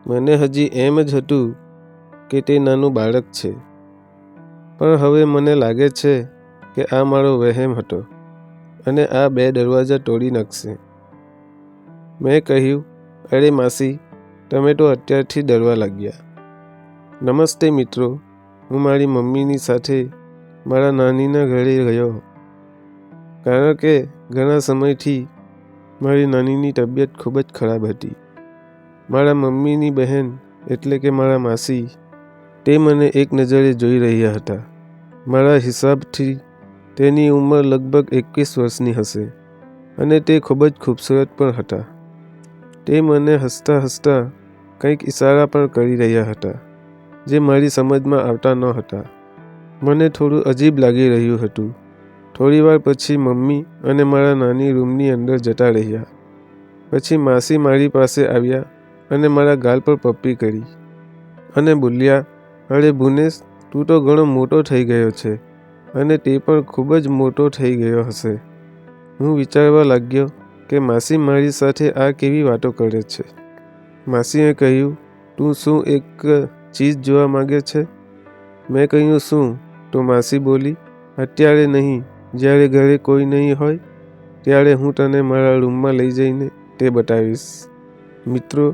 મને હજી એમ જ હતું કે તે નાનું બાળક છે, પણ હવે મને લાગે છે કે આ મારો વહેમ હતો અને આ 2 દરવાજા તોડી નાખશે. મેં કહ્યું, અરે માસી, તમે તો અત્યારથી ડરવા લાગ્યા. નમસ્તે મિત્રો, હું મારી મમ્મીની સાથે મારા નાનીના ઘરે ગયો, કારણ કે ઘણા સમયથી મારી નાનીની તબિયત ખૂબ જ ખરાબ હતી. મારા મમ્મીની બહેન એટલે કે મારા માસી, તે મને એક નજરે જોઈ રહ્યા હતા. મારા હિસાબથી તેની ઉંમર લગભગ 21 વર્ષની હશે અને તે ખૂબ જ ખૂબસૂરત પણ હતા. તે મને હસતા હસતા કંઈક ઇશારા પણ કરી રહ્યા હતા, જે મારી સમજમાં આવતા ન હતા. મને થોડું અજીબ લાગી રહ્યું હતું. થોડીવાર પછી મમ્મી અને મારા નાની રૂમની અંદર જતા રહ્યા. પછી માસી મારી પાસે આવ્યા અને મારા ગાલ પર પપ્પી કરી અને બોલ્યા, અરે ભુનેશ, તું તો ઘણો મોટો થઈ ગયો છે અને તે પણ ખૂબ જ મોટો થઈ ગયો હશે. હું વિચારવા લાગ્યો કે માસી મારી સાથે આ કેવી વાતો કરે છે. માસીએ કહ્યું, તું શું એક ચીજ જોવા માંગે છે? મેં કહ્યું, શું? તો માસી બોલી, અત્યારે નહીં, જ્યારે ઘરે કોઈ નહીં હોય ત્યારે હું તને મારા રૂમમાં લઈ જઈને તે બતાવીશ. મિત્રો,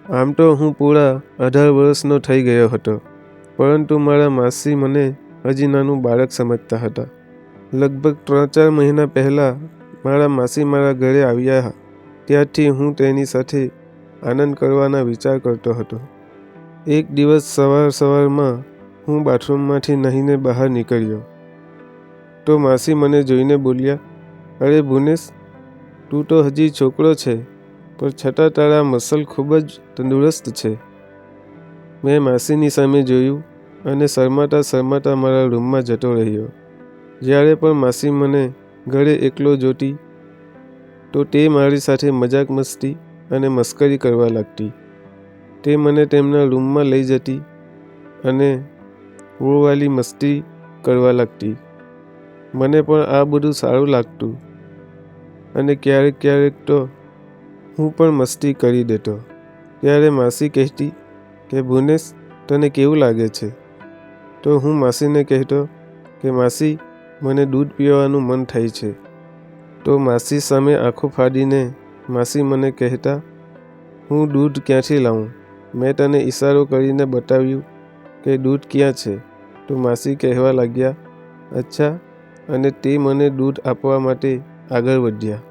આમ તો હું પૂરા 18 વર્ષનો થઈ ગયો હતો, પરંતુ મારા માસી મને હજી નાનું બાળક સમજતા હતા. લગભગ 3-4 મહિના પહેલાં મારા માસી મારા ઘરે આવ્યા ત્યારથી હું તેની સાથે આનંદ કરવાના વિચાર કરતો હતો. એક દિવસ સવારમાં હું બાથરૂમમાંથી નહીને બહાર નીકળ્યો તો માસી મને જોઈને બોલ્યા, અરે ભુનેશ, તું તો હજી છોકરો છે, પણ છતાં તારા મસલ ખૂબ જ તંદુરસ્ત છે. મેં માસીની સામે જોયું અને શરમાતા મારા રૂમમાં જતો રહ્યો. જ્યારે પણ માસી મને ઘરે એકલો જોતી તો તે મારી સાથે મજાક મસ્તી અને મસ્કરી કરવા લાગતી. તે મને તેમના રૂમમાં લઈ જતી અને વોવાલી મસ્તી કરવા લાગતી. મને પણ આ બધું સારું લાગતું અને ક્યારેક તો હું પણ મસ્તી કરી દેતો. ત્યારે માસી કહેતી કે ભુનેશ, તને કેવું લાગે છે? તો હું માસીને કહેતો કે માસી, મને દૂધ પીવાનું મન થાય છે. તો માસી સામે આંખો ફાડીને માસી મને કહેતા, હું દૂધ ક્યાંથી લાવું? મેં તને ઇશારો કરીને બતાવ્યું કે દૂધ ક્યાં છે. તો માસી કહેવા લાગ્યા, અચ્છા, અને તે મને દૂધ આપવા માટે આગળ વધ્યા.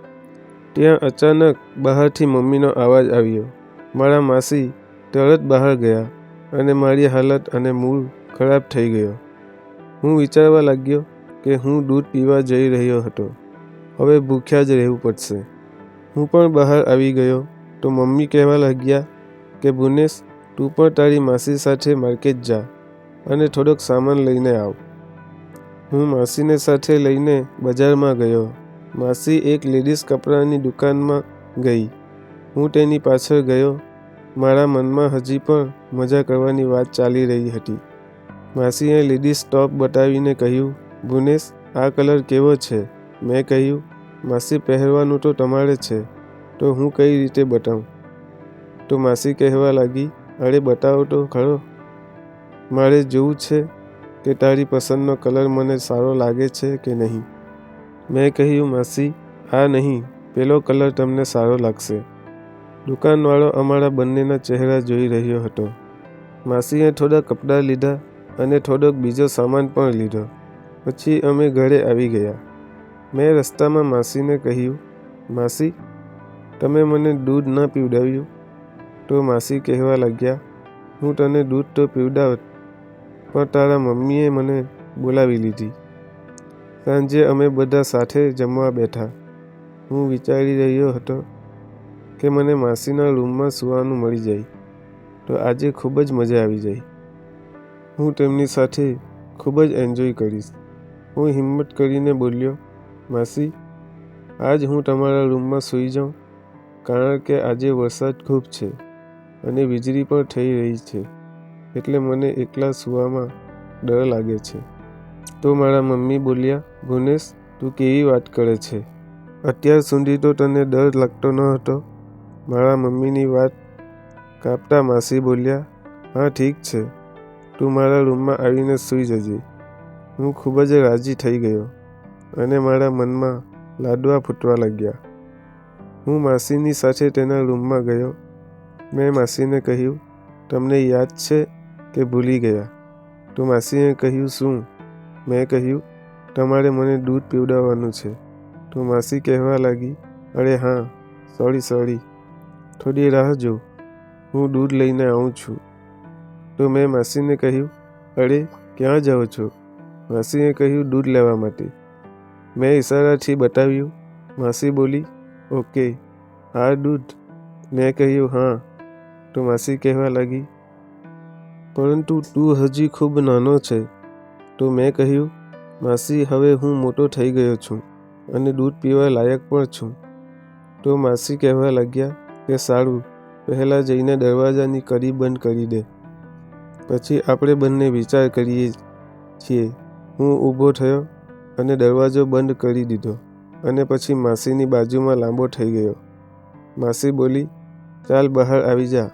ત્યાં અચાનક બહારથી મમ્મીનો અવાજ આવ્યો. મારા માસી તરત બહાર ગયા અને મારી હાલત અને મૂડ ખરાબ થઈ ગયો. હું વિચારવા લાગ્યો કે હું દૂધ પીવા જઈ રહ્યો હતો, હવે ભૂખ્યા જ રહેવું પડશે. હું પણ બહાર આવી ગયો તો મમ્મી કહેવા લાગ્યા કે ભુનેશ, તું પણ તારી માસી સાથે માર્કેટ જા અને થોડોક સામાન લઈને આવ. હું માસીને સાથે લઈને બજારમાં ગયો. માસી એક લેડીઝ કપડાની દુકાનમાં ગઈ. હું તેની પાછળ ગયો. મારા મનમાં હજી પણ મજા કરવાની વાત ચાલી રહી હતી. માસીએ લેડીઝ ટોપ બતાવીને કહ્યું, ભુનેશ, આ કલર કેવો છે? મેં કહ્યું, માસી, પહેરવાનું તો તમારે છે, તો હું કઈ રીતે બતાવું? તો માસી કહેવા લાગી, અરે બતાવો તો ખરો. મારે જોવું છે કે તારી પસંદનો કલર મને સારો લાગે છે કે નહીં. મેં કહ્યું, માસી, આ નહીં, પેલો કલર તમને સારો લાગશે. દુકાનવાળો અમારા બંનેના ચહેરા જોઈ રહ્યો હતો. માસીએ થોડા કપડાં લીધા અને થોડોક બીજો સામાન પણ લીધો. પછી અમે ઘરે આવી ગયા. મેં રસ્તામાં માસીને કહ્યું, માસી, તમે મને દૂધ ના પીવડાવ્યું. તો માસી કહેવા લાગ્યા, હું તને દૂધ તો પીવડાવત, પણ તારા મમ્મીએ મને બોલાવી લીધી. સાંજે અમે બધા સાથે જમવા બેઠા. હું વિચારી રહ્યો હતો કે મને માસીના રૂમમાં સૂવાનું મળી જાય તો આજે ખૂબ જ મજા આવી જાય. હું તેમની સાથે ખૂબ જ એન્જોય કરીશ. હું હિંમત કરીને બોલ્યો, માસી, આજ હું તમારા રૂમમાં સૂઈ જાઉં, કારણ કે આજે વરસાદ ખૂબ છે અને વીજળી પણ થઈ રહી છે, એટલે મને એકલા સૂવામાં ડર લાગે છે. તો મારા મમ્મી બોલ્યા, ભુનેશ, તું કેવી વાત કરે છે? અત્યાર સુધી તો તને ડર લાગતો ન હતો. મારા મમ્મીની વાત કાપતા માસી બોલ્યા, હા ઠીક છે, તું મારા રૂમમાં આવીને સૂઈ જજે. હું ખૂબ જ રાજી થઈ ગયો અને મારા મનમાં લાડવા ફૂટવા લાગ્યા. હું માસીની સાથે તેના રૂમમાં ગયો. મેં માસીને કહ્યું, તમને યાદ છે કે ભૂલી ગયા? તો માસીએ કહ્યું, શું? મેં કહ્યું, તમારે મને દૂધ પીવડાવવાનું છે. તો માસી કહેવા લાગી, અરે હા, સોરી, થોડી રાહ જો, હું દૂધ લઈને આવું છું. તો મેં માસીને કહ્યું, અરે ક્યાં જાઓ છો? માસીએ કહ્યું, દૂધ લેવા માટે. મેં ઈશારાથી બતાવ્યું. માસી બોલી, ઓકે, આ દૂધ? મેં કહ્યું, હા. તો માસી કહેવા લાગી, પરંતુ તું હજી ખૂબ નાનો છે. તો મેં કહ્યું, માસી હવે હું મોટો થઈ ગયો છું અને દૂધ પીવા લાયક પણ છું. તો માસી કહેવા લાગ્યા કે સારું, પહેલાં જઈને દરવાજાની કડી બંધ કરી દે, પછી આપણે બંને વિચાર કરીએ છીએ. હું ઊભો થયો અને દરવાજો બંધ કરી દીધો અને પછી માસીની બાજુમાં લાંબો થઈ ગયો. માસી બોલી, ચાલ બહાર આવી જા.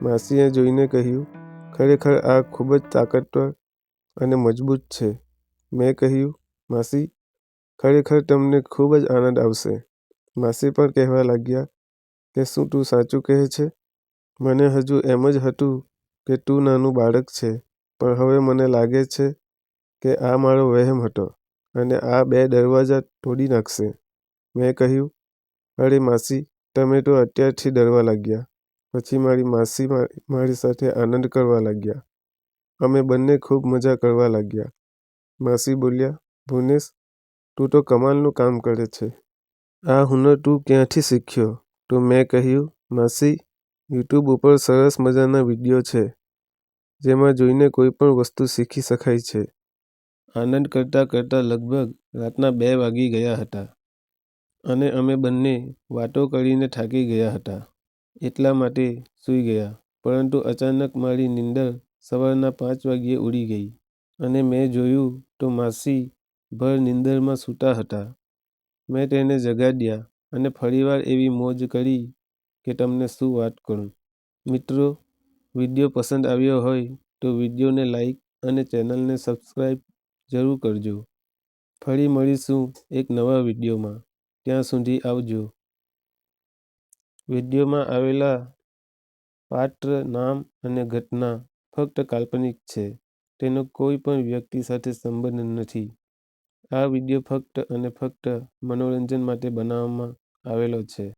માસીએ જોઈને કહ્યું, ખરેખર આ ખૂબ જ તાકાતવર અને મજબૂત છે. મેં કહ્યું, માસી, ખરેખર તમને ખૂબ જ આનંદ આવશે. માસી પણ કહેવા લાગ્યા કે શું તું સાચું કહે છે? મને હજુ એમ જ હતું કે તું નાનું બાળક છે, પણ હવે મને લાગે છે કે આ મારો વહેમ હતો અને આ 2 દરવાજા તોડી નાખશે. મેં કહ્યું, અરે માસી, તમે તો અત્યારથી ડરવા લાગ્યા. પછી મારી માસી મારી સાથે આનંદ કરવા લાગ્યા. અમે બંને ખૂબ મજા કરવા લાગ્યા. માસી બોલ્યા, ભુવનેશ, તું તો કમાલનું કામ કરે છે. આ હુનર તું ક્યાંથી શીખ્યો? તો મેં કહ્યું, માસી, યુટ્યુબ ઉપર સરસ મજાના વિડીયો છે, જેમાં જોઈને કોઈ પણ વસ્તુ શીખી શકાય છે. આનંદ કરતાં કરતાં લગભગ રાતના 2 વાગી ગયા હતા અને અમે બંને વાતો કરીને થાકી ગયા હતા. એટલા માટે સૂઈ ગયા. પરંતુ અચાનક મારી નીંદર સવારના 5 વાગ્યે ઉડી ગઈ અને મેં જોયું તો માસી ભર નીંદરમાં સૂતા હતા. મેં તેને જગાડ્યા અને ફરીવાર એવી મોજ કરી કે તમને શું વાત કરું. મિત્રો, વિડીયો પસંદ આવ્યો હોય તો વિડીયોને લાઈક અને ચેનલને સબસ્ક્રાઈબ જરૂર કરજો. ફરી મળીશું એક નવા વિડીયોમાં. ત્યાં સુધી આવજો. વિડીયોમાં આવેલા પાત્ર, નામ અને ઘટના ફક્ત કાલ્પનિક છે. તેનો કોઈ પણ વ્યક્તિ સાથે સંબંધ નથી. આ વિડીયો ફક્ત અને ફક્ત મનોરંજન માટે બનાવવામાં આવેલો છે.